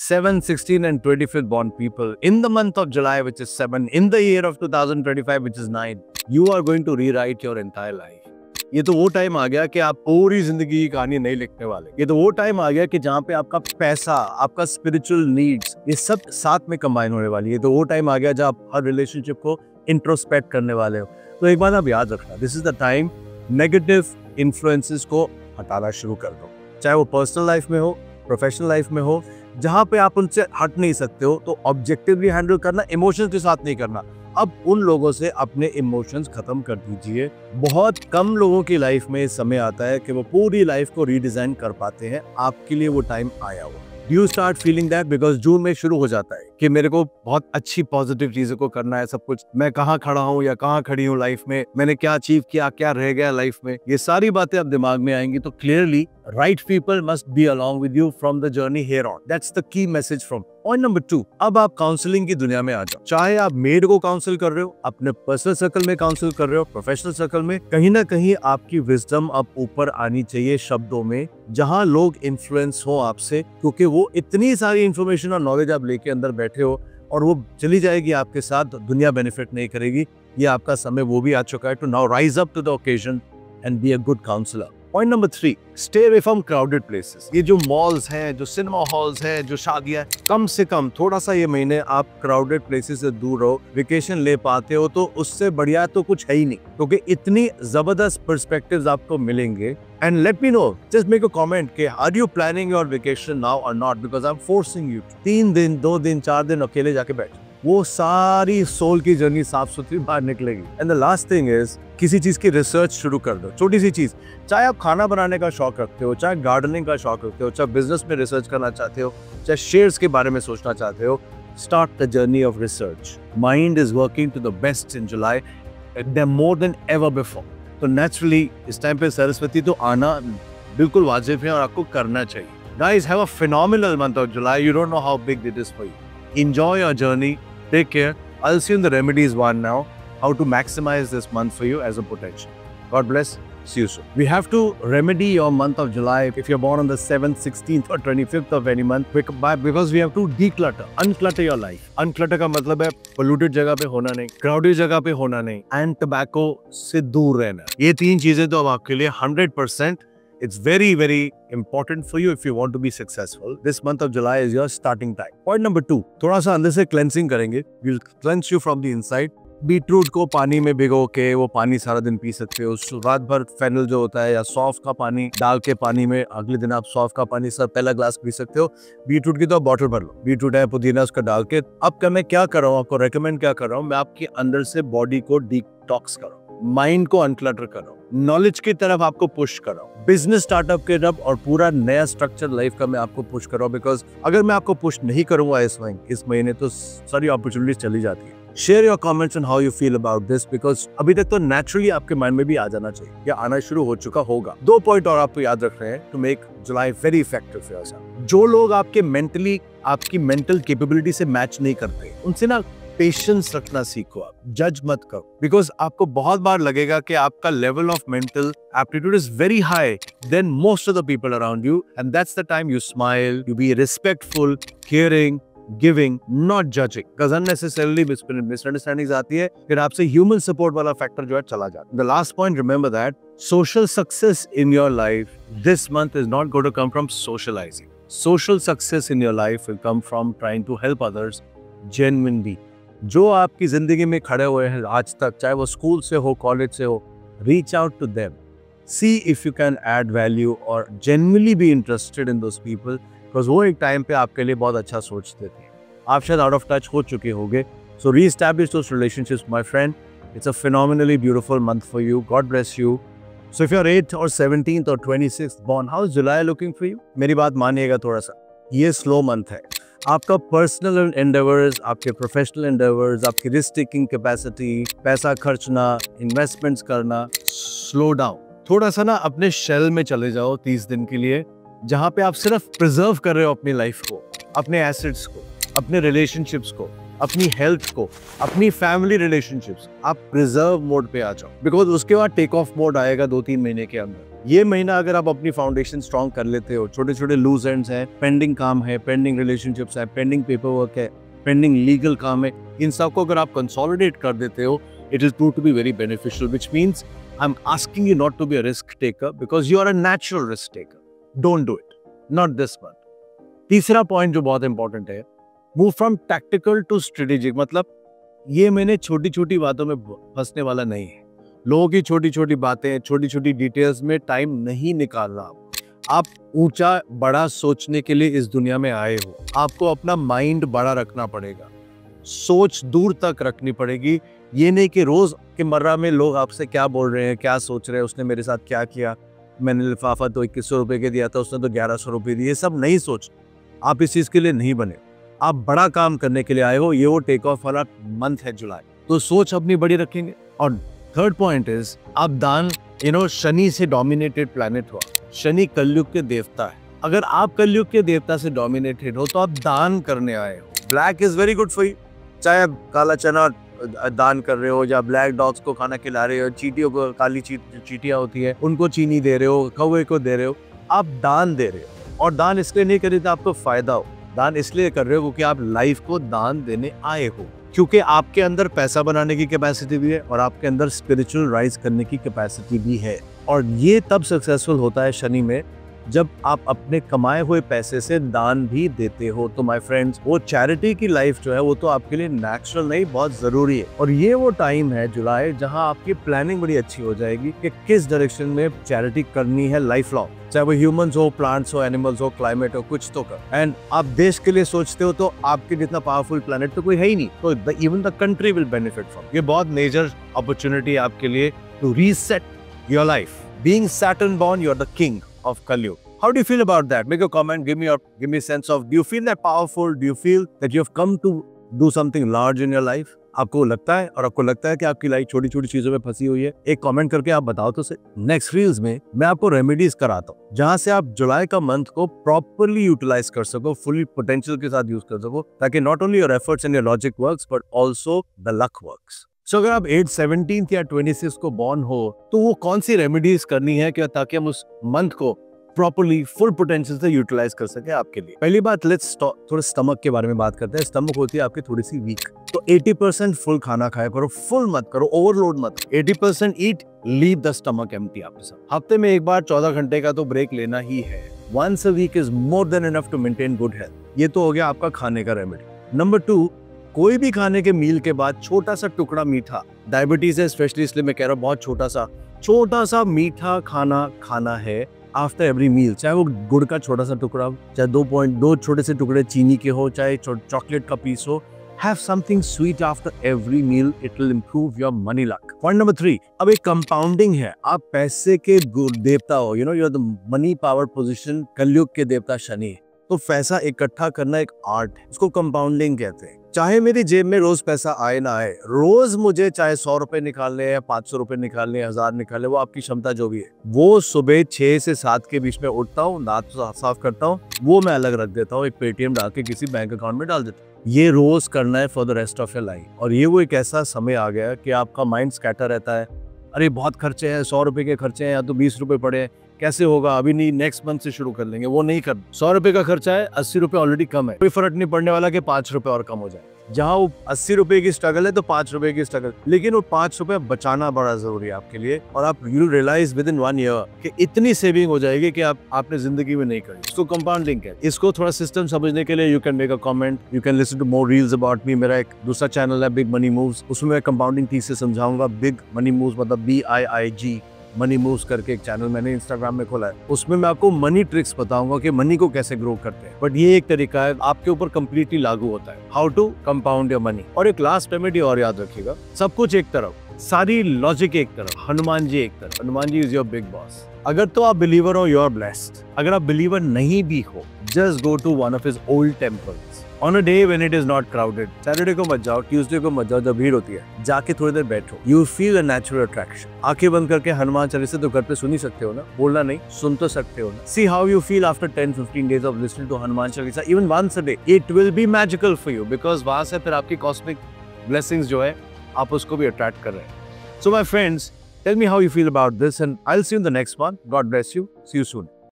7, 16 and 25th born people in the month of July, which is 7, in the year of 2025, which is 9, you are going to rewrite your entire life. ये तो वो time आ गया कि आप पूरी जिंदगी की कहानी नहीं लिखने वाले। ये तो वो टाइम आ गया कि जहाँ पे आपका पैसा, आपका स्पिरिचुअल नीड्स, ये सब साथ में कंबाइन होने वाली है। तो वो टाइम आ गया जब आप हर रिलेशनशिप को इंट्रोस्पेक्ट करने वाले हो। तो एक बात आप याद रखना, this is the time negative influences को हटाना शुरू कर दो, चाहे वो पर्सनल लाइफ में हो, प्रोफेशनल लाइफ में हो। जहाँ पे आप उनसे हट नहीं सकते हो तो ऑब्जेक्टिवली हैंडल करना, इमोशंस के साथ नहीं करना। अब उन लोगों से अपने इमोशंस खत्म कर दीजिए। बहुत कम लोगों की लाइफ में समय आता है कि वो पूरी लाइफ को रीडिजाइन कर पाते हैं। आपके लिए वो टाइम आया हुआ। You start feeling that because जून में शुरू हो जाता है कि मेरे को बहुत अच्छी पॉजिटिव चीजों को करना है। सब कुछ मैं कहाँ खड़ा हूँ या कहाँ खड़ी हूँ लाइफ में, मैंने क्या अचीव किया, क्या रह गया लाइफ में, ये सारी बातें अब दिमाग में आएंगी। तो clearly right people must be along with you from the journey here on. That's the key message from point number 2। अब आप काउंसलिंग की दुनिया में आ जाओ। चाहे आप मेड को काउंसिल कर रहे हो, अपने पर्सनल सर्कल में काउंसिल कर रहे हो, प्रोफेशनल सर्कल में, कहीं ना कहीं आपकी विजडम अब ऊपर आनी चाहिए शब्दों में, जहां लोग इन्फ्लुएंस हो आपसे, क्योंकि वो इतनी सारी इंफॉर्मेशन और नॉलेज आप लेके अंदर बैठे हो और वो चली जाएगी आपके साथ, दुनिया बेनिफिट नहीं करेगी। ये आपका समय वो भी आ चुका है to now rise up to the occasion and be a good counsellor. Point number 3, stay away from crowded places. ये जो मॉल्स हैं, जो सिनेमा हॉल्स हैं, जो शादियां, कम से कम थोड़ा सा ये महीने आप क्राउडेड प्लेसेस से दूर रहो। वेकेशन ले पाते हो तो उससे बढ़िया तो कुछ है ही नहीं, क्योंकि इतनी जबरदस्त पर्सपेक्टिव्स आपको मिलेंगे। And let me know, just make a comment कि are you planning your vacation now और not, because I am forcing you. 3 दिन, 2 दिन, 4 दिन अकेले जाके बैठ, वो सारी सोल की जर्नी साफ सुथरी बाहर निकलेगी। And the last thing is, किसी चीज की रिसर्च शुरू कर दो, छोटी सी चीज। चाहे आप खाना बनाने का शौक रखते हो, चाहे गार्डनिंग का शौक रखते हो, चाहे बिजनेस में रिसर्च करना चाहते हो, चाहे शेयर्स के बारे में सोचना चाहते हो, start the journey of research. Mind is working to the best in July, there more than ever before. तो नेचुरली इस टाइम पे सरस्वती तो आना बिल्कुल वाजिब है और आपको करना चाहिए। Guys, have a phenomenal month of July. You don't know how big it is for you. Enjoy your journey. Take care. I'll see you in the remedies one now, how to maximize this month for you as a potential. God bless. See you soon. We have to remedy your month of July if you're born on the 7th, 16th or 25th of any month, because we have to declutter, unclutter your life. Unclutter का मतलब है polluted जगह पे होना नहीं, crowded जगह पे होना नहीं, and tobacco से दूर रहना। ये 3 चीजें तो अब आपके लिए 100%, it's very, very important for you if you want to be successful. This month of July is your starting time. Point number 2, थोड़ा सा अंदर से cleansing करेंगे. We'll cleanse you from the inside. Beetroot को पानी में भिगो के वो पानी सारा दिन पी सकते हो। रात भर फेनल जो होता है या सौंफ का पानी डाल के पानी में, अगले दिन आप सौंफ का पानी सर पहला ग्लास पी सकते हो। बीटरूट की तो आप बॉटल भर लो, बीटरूट है, पुदीना, उसका डाल के। अब मैं क्या कर रहा हूँ, आपको रेकमेंड क्या कर रहा हूँ, मैं आपके अंदर से बॉडी को डिटॉक्स कर रहा हूँ, माइंड को अनक्लटर कर रहा हूँ, नॉलेज की तरफ आपको पुश कर रहा हूँ, बिजनेस स्टार्टअप के तरफ और पूरा नया स्ट्रक्चर लाइफ का मैं आपको पुश कर रहा हूँ। बिकॉज अगर मैं आपको पुश नहीं करूंगा इस महीने तो सारी अपॉर्चुनिटीज चली जाती है। Share your comments on how you feel about this, because अभी तक तो नेचुरली आपके माइंड में भी आ जाना चाहिए या आना शुरू हो चुका होगा। 2 पॉइंट और आपको याद रख रहे हैं to make July very effective for yourself. जो लोग आपके मेंटली, आपकी मेंटल कैपेबिलिटी से मैच नहीं करते, उनसे ना पेशेंस रखना सीखो। आप जज मत करो, बिकॉज आपको बहुत बार लगेगा कि आपका level of mental aptitude is very high than most of the people around you, and that's the time you smile, you be respectful, caring, giving, not judging, because unnecessarily misunderstandings आती है, फिर आपसे human support वाला factor जो है चला जाता है। The last point, remember that social success in your life this month is not going to come from socialising. Social success in your life will come from trying to help others genuinely. जो आपकी जिंदगी में खड़े हुए हैं आज तक, चाहे वो स्कूल से हो, कॉलेज से हो, reach out to them, see if you can add value और genuinely be interested in those people, because वो एक टाइम पे आपके लिए बहुत अच्छा सोचते थे। आप शायद आउट ऑफ टच हो चुके होंगे। So reestablish those relationships my friend. It's a phenomenally beautiful month for you. God bless you. So if you are 8th or 17th or 26th born, how is July looking for you? मेरी बात मानिएगा थोड़ा सा, ये slow month है। आपका personal endeavours, आपके professional endeavours, आपकी risk taking capacity, पैसा खर्चना, इन्वेस्टमेंट्स करना, स्लो डाउन। थोड़ा सा ना अपने शेल में चले जाओ 30 दिन के लिए, जहां पे आप सिर्फ प्रिजर्व कर रहे हो अपनी लाइफ को, अपने एसेट्स को, अपने रिलेशनशिप्स को, अपनी हेल्थ को, अपनी फैमिली रिलेशनशिप्स। आप प्रिजर्व मोड पे आ जाओ, बिकॉज उसके बाद टेक ऑफ मोड आएगा 2-3 महीने के अंदर। ये महीना अगर आप अपनी फाउंडेशन स्ट्रॉन्ग कर लेते हो, छोटे छोटे लूज एंड्स हैं, पेंडिंग काम है, पेंडिंग रिलेशनशिप्स है, पेंडिंग पेपर वर्क है, पेंडिंग लीगल काम है, इन सबको अगर आप कंसोलिडेट कर देते हो, it is prove to be very beneficial, which means I am asking you not to be a risk taker because you are a natural risk taker. Don't do it, not this one. तीसरा point जो बहुत important है, move from tactical to strategic. मतलब ये मैंने छोटी छोटी बातों में फंसने वाला नहीं है। लोगों की छोटी छोटी बातें, छोटी छोटी डिटेल्स में टाइम नहीं निकालना। आप ऊंचा बड़ा सोचने के लिए इस दुनिया में आए हो, आपको अपना माइंड बड़ा रखना पड़ेगा, सोच दूर तक रखनी पड़ेगी। ये नहीं कि रोज के मर्रा में लोग आपसे क्या बोल रहे हैं, क्या सोच रहे हैं, उसने मेरे साथ क्या किया, मैंने लिफाफा तो 2100 रुपए के दिया था, उसने तो 1100 रुपए दिए। सब नहीं सोच, आप इस चीज के लिए नहीं बने। आप बड़ा काम करने के लिए आए हो। ये वो टेक ऑफ वाला मंथ है जुलाई, तो सोच अपनी बड़ी रखेंगे। और थर्ड पॉइंट इज, आप दान, शनि से डोमिनेटेड प्लैनेट हुआ, शनि कलयुग के देवता है। अगर आप कलयुग के देवता से डोमिनेटेड हो तो आप दान करने आए हो। Black is very good for you, चाहे आप काला चना दान कर रहे हो या ब्लैक डॉग्स को खाना खिला रहे हो, चींटियों को, काली चींटियां होती है उनको चीनी दे रहे हो, कौवे को दे रहे हो, आप दान दे रहे हो। और दान इसलिए नहीं कर रहे थे आपको फायदा हो, दान इसलिए कर रहे हो क्योंकि आप लाइफ को दान देने आए हो, क्योंकि आपके अंदर पैसा बनाने की कैपेसिटी भी है और आपके अंदर स्पिरिचुअल राइज करने की कैपेसिटी भी है। और ये तब सक्सेसफुल होता है शनि में जब आप अपने कमाए हुए पैसे से दान भी देते हो। तो माय फ्रेंड्स, वो चैरिटी की लाइफ जो है वो तो आपके लिए नेचुरल नहीं, बहुत जरूरी है। और ये वो टाइम है जुलाई जहां आपकी प्लानिंग बड़ी अच्छी हो जाएगी कि किस डायरेक्शन में चैरिटी करनी है लाइफ लॉन्ग, चाहे वो ह्यूमंस हो, प्लांट्स हो, एनिमल्स हो, क्लाइमेट हो, कुछ तो कर। एंड आप देश के लिए सोचते हो तो आपके जितना पावरफुल प्लानट तो कोई है ही नहीं, तो even the country will benefit from. ये बहुत मेजर अपॉर्चुनिटी आपके लिए to reset your life. Being Saturn born, you are the king of Kali. How do you feel about that? Make a comment. Give me a sense of, do you feel that powerful? Do you feel that you have come to do something large in your life? आपको लगता है, और आपको लगता है कि आपकी life छोटी छोटी चीजों में फंसी हुई है? एक कमेंट करके आप बताओ तो सही। नेक्स्ट रील्स में मैं आपको रेमेडीज कराता हूँ जहां से आप जुलाई का मंथ को प्रॉपरली यूटिलाइज कर सको, फुली पोटेंशियल के साथ यूज कर सको, ताकि not only your efforts and your logic works but also the luck works. So अगर आप 8, 17 या 26 को बॉर्न हो तो वो कौन सी रेमेडीज करनी है क्या, ताकि हम उस मंथ को प्रॉपर्ली फुल पोटेंशियल से यूटिलाइज कर सके आपके लिए। पहली बात, लेट्स थोड़ा स्टमक के बारे में बात करते हैं। स्टमक होती है आपकी थोड़ी सी वीक, तो 80% फुल खाना खाया करो, फुल मत करो, ओवरलोड मत। 80% ईट, लीव द स्टमक एम्प्टी आपके साथ। हफ्ते में एक बार 14 घंटे का तो ब्रेक लेना ही है। Once a week is more than enough to maintain good health. ये तो हो गया आपका खाने का रेमेडी। नंबर 2, कोई भी खाने के मील के बाद छोटा सा टुकड़ा मीठा, डायबिटीज है स्पेशली इसलिए मैं कह रहा हूँ, बहुत छोटा सा मीठा खाना खाना है आफ्टर एवरी मील। चाहे वो गुड़ का छोटा सा टुकड़ा, चाहे 2.2 छोटे से टुकड़े चीनी के हो, चाहे चॉकलेट का पीस हो, have something sweet after every meal, it will improve your money luck. Point number 3, अब एक कंपाउंडिंग है। आप पैसे के देवता हो, you are the money power position, कलयुग के देवता शनि, तो पैसा इकट्ठा करना एक आर्ट है, उसको कंपाउंडिंग कहते हैं। चाहे मेरी जेब में रोज पैसा आए ना आए, रोज मुझे चाहे 100 रुपए निकालने या 500 रुपए निकालने, 1000 निकालने, वो आपकी क्षमता जो भी है, वो सुबह 6 से 7 के बीच में उठता हूँ, दांत साफ करता हूँ, वो मैं अलग रख देता हूँ, एक पेटीएम डाल के किसी बैंक अकाउंट में डाल देता हूँ। ये रोज करना है for the rest of your life. और ये वो एक ऐसा समय आ गया कि आपका माइंड स्कैटर रहता है, अरे बहुत खर्चे हैं, 100 रुपए के खर्चे हैं या तो 20 रुपए पड़े हैं, कैसे होगा, अभी नहीं, नेक्स्ट मंथ से शुरू कर लेंगे। वो नहीं कर, 100 रुपए का खर्चा है, 80 रुपए ऑलरेडी कम है, कोई फर्क नहीं पड़ने वाला कि 5 रुपए और कम हो जाए। जहां वो 80 रुपए की स्ट्रगल है तो 5 रुपए की स्ट्रगल, लेकिन वो 5 रुपए बचाना बड़ा जरूरी है आपके लिए। और आप you realise within 1 year कि इतनी सेविंग हो जाएगी कि आपने जिंदगी में नहीं करी। इसको कंपाउंडिंग है। इसको थोड़ा सिस्टम समझने के लिए you can make a comment, you can listen to more reels about me. मेरा एक दूसरा चैनल है बिग मनी मूव्स, उसमें मैं कंपाउंडिंग ठीक से समझाऊंगा। बिग मनी मूव्स मतलब BIIG मनी मूव्स करके एक चैनल मैंने इंस्टाग्राम में खोला है, उसमें मैं आपको मनी ट्रिक्स बताऊंगा कि मनी को कैसे ग्रो करते हैं। बट ये एक तरीका है, आपके ऊपर कंप्लीटली लागू होता है, how to compound your money. और एक लास्ट रेमेडी और याद रखिएगा, सब कुछ एक तरफ, सारी लॉजिक एक तरफ, हनुमान जी एक तरफ। Hanuman ji is your big boss. अगर तो आप बिलीवर हो, यू आर ब्लेस्ड। अगर आप बिलीवर नहीं भी हो, just go to one of his old temples on a day when it is not crowded. Saturday को मत जाओ, ट्यूसडे को मत जाओ जब भीड़ होती है, जाके थोड़ी देर बैठो, you feel a natural attraction. आंखें बंद करके हनुमान चालीसा तो घर पे सुन ही सकते हो ना, बोलना नहीं, सुन तो सकते हो ना। See how you feel after 10-15 days of listening to Hanuman Chalisa, even once a day, it will be magical for you, because वहां से फिर आपकी कॉस्मिक ब्लेसिंग्स जो है आप उसको भी अट्रैक्ट कर रहे हैं। So my friends, Tell me how you feel about this, and I'll see you in the next one. God bless you. See you soon.